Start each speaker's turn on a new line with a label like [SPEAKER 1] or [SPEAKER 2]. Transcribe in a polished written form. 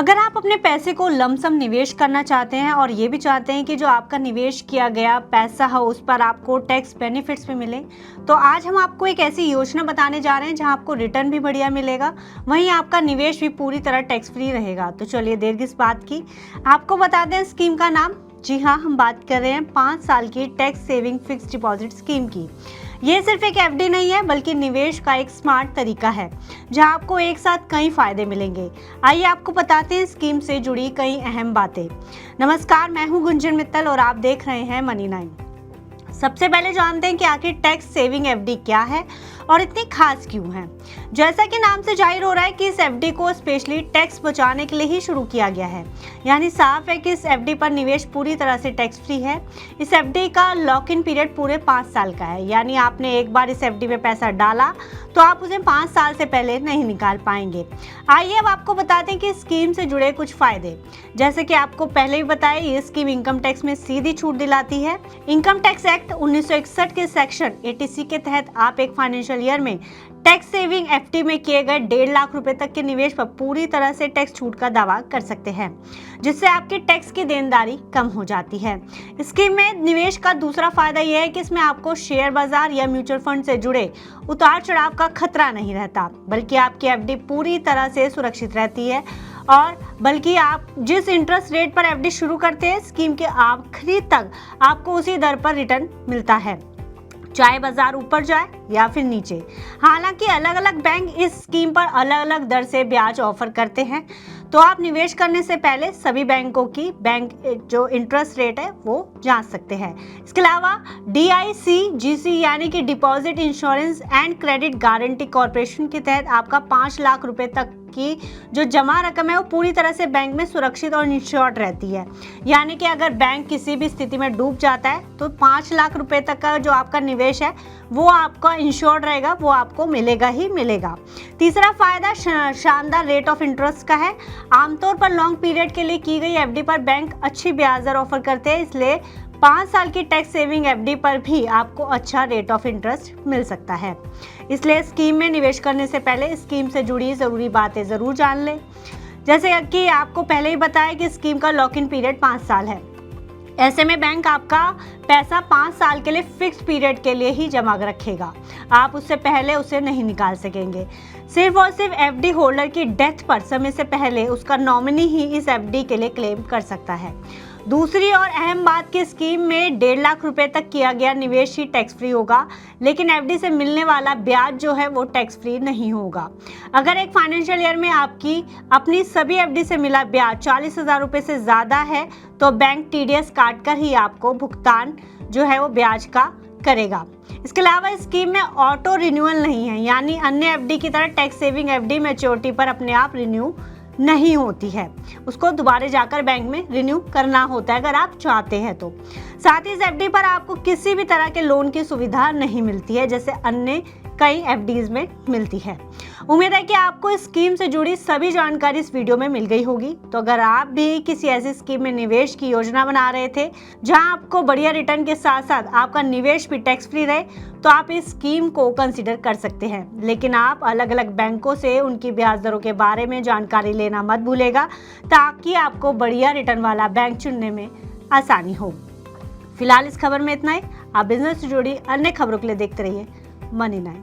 [SPEAKER 1] अगर आप अपने पैसे को लमसम निवेश करना चाहते हैं और ये भी चाहते हैं कि जो आपका निवेश किया गया पैसा हो उस पर आपको टैक्स बेनिफिट्स भी मिले, तो आज हम आपको एक ऐसी योजना बताने जा रहे हैं जहां आपको रिटर्न भी बढ़िया मिलेगा, वहीं आपका निवेश भी पूरी तरह टैक्स फ्री रहेगा। तो चलिए देर किस बात की, आपको बता दें स्कीम का नाम। जी हाँ, हम बात कर रहे हैं 5 साल की tax saving fix deposit scheme की। ये सिर्फ एक एफडी नहीं है बल्कि निवेश का एक स्मार्ट तरीका है जहां आपको एक साथ कई फायदे मिलेंगे। आइए आपको बताते हैं स्कीम से जुड़ी कई अहम बातें। नमस्कार, मैं हूं गुंजन मित्तल और आप देख रहे हैं मनी 9। सबसे पहले जानते हैं कि आखिर टैक्स सेविंग एफडी क्या है और इतनी खास क्यों है। जैसा कि नाम से जाहिर हो रहा है कि इस एफडी को स्पेशली टैक्स बचाने के लिए ही शुरू किया गया है, यानी साफ है कि इस एफडी पर निवेश पूरी तरह से टैक्स फ्री है। इस एफडी का लॉक इन पीरियड पूरे 5 साल का है, यानी आपने एक बार इस एफडी में पैसा डाला तो आप उसे 5 साल से पहले नहीं निकाल पाएंगे। आइए अब आपको बताते हैं कि स्कीम से जुड़े कुछ फायदे। जैसे कि आपको पहले ही बताया, ये स्कीम इनकम टैक्स में सीधी छूट दिलाती है। इनकम टैक्स एक्ट 1961 के सेक्शन 80C के तहत आप एक फाइनेंशियल ईयर में टैक्स सेविंग एफडी में किए गए 1.5 लाख रुपए तक के निवेश पर पूरी तरह से टैक्स छूट का दावा कर सकते हैं, जिससे आपकी टैक्स की देनदारी कम हो जाती है। स्कीम में निवेश का दूसरा फायदा यह है कि इसमें आपको शेयर बाजार या म्यूचुअल फंड से जुड़े उतार चढ़ाव का खतरा नहीं रहता, बल्कि आपकी एफडी पूरी तरह से सुरक्षित रहती है। और बल्कि आप जिस इंटरेस्ट रेट पर एफडी शुरू करते हैं, स्कीम के आखिरी तक आपको उसी दर पर रिटर्न मिलता है, चाहे बाजार ऊपर जाए या फिर नीचे। हालांकि अलग अलग बैंक इस स्कीम पर अलग अलग दर से ब्याज ऑफर करते हैं, तो आप निवेश करने से पहले सभी बैंकों की जो इंटरेस्ट रेट है वो जांच सकते हैं। इसके अलावा DICGC यानी कि deposit insurance and credit guarantee corporation के तहत आपका 5 लाख रुपए तक की जो जमा रकम है वो पूरी तरह से बैंक में सुरक्षित और इंश्योर्ड रहती है। यानी कि अगर बैंक किसी भी स्थिति में डूब जाता है तो 5 लाख रुपए तक का जो आपका निवेश है वो आपका इंश्योर्ड रहेगा, वो आपको मिलेगा ही मिलेगा। तीसरा फायदा शानदार रेट ऑफ इंटरेस्ट का है। आमतौर पर लॉन्ग पीरियड के लिए की गई एफडी पर बैंक अच्छी ब्याज दर ऑफर करते हैं, इसलिए 5 साल की टैक्स सेविंग एफडी पर भी आपको अच्छा रेट ऑफ इंटरेस्ट मिल सकता है। इसलिए स्कीम में निवेश करने से पहले स्कीम से जुड़ी ज़रूरी बातें ज़रूर जान लें। जैसे कि आपको पहले ही बताया कि स्कीम का लॉक इन पीरियड 5 साल है। ऐसे में बैंक आपका पैसा 5 साल के लिए फिक्स पीरियड के लिए ही जमा रखेगा, आप उससे पहले उसे नहीं निकाल सकेंगे। सिर्फ और सिर्फ एफडी होल्डर की डेथ पर समय से पहले उसका नॉमिनी ही इस एफडी के लिए क्लेम कर सकता है। दूसरी और अहम बात की स्कीम में 1.5 लाख रुपए तक किया गया निवेश ही टैक्स फ्री होगा, लेकिन एफडी से मिलने वाला ब्याज जो है वो टैक्स फ्री नहीं होगा। अगर एक फाइनेंशियल ईयर में आपकी अपनी सभी एफडी से मिला ब्याज 40,000 रुपए से ज़्यादा है तो बैंक TDS काट कर ही आपको भुगतान जो है वो ब्याज का करेगा। इसके अलावा इस स्कीम में ऑटो रिन्यूअल नहीं है, यानी अन्य एफडी की तरह टैक्स सेविंग एफडी मैच्योरिटी पर अपने आप रिन्यू नहीं होती है, उसको दोबारा जाकर बैंक में रिन्यू करना होता है अगर आप चाहते हैं तो। साथ ही इस एफडी पर आपको किसी भी तरह के लोन की सुविधा नहीं मिलती है, जैसे अन्य कई एफडीज में मिलती है। उम्मीद है कि आपको इस स्कीम से जुड़ी सभी जानकारी इस वीडियो में मिल गई होगी। तो अगर आप भी किसी ऐसी स्कीम में निवेश की योजना बना रहे थे जहां आपको बढ़िया रिटर्न के साथ साथ आपका निवेश भी टैक्स फ्री रहे, तो आप इस स्कीम को कंसीडर कर सकते हैं। लेकिन आप अलग अलग बैंकों से उनकी ब्याज दरों के बारे में जानकारी लेना मत भूलेगा, ताकि आपको बढ़िया रिटर्न वाला बैंक चुनने में आसानी हो। फिलहाल इस खबर में इतना ही। आप बिजनेस से जुड़ी अन्य खबरों के लिए देखते रहिए मनी 9।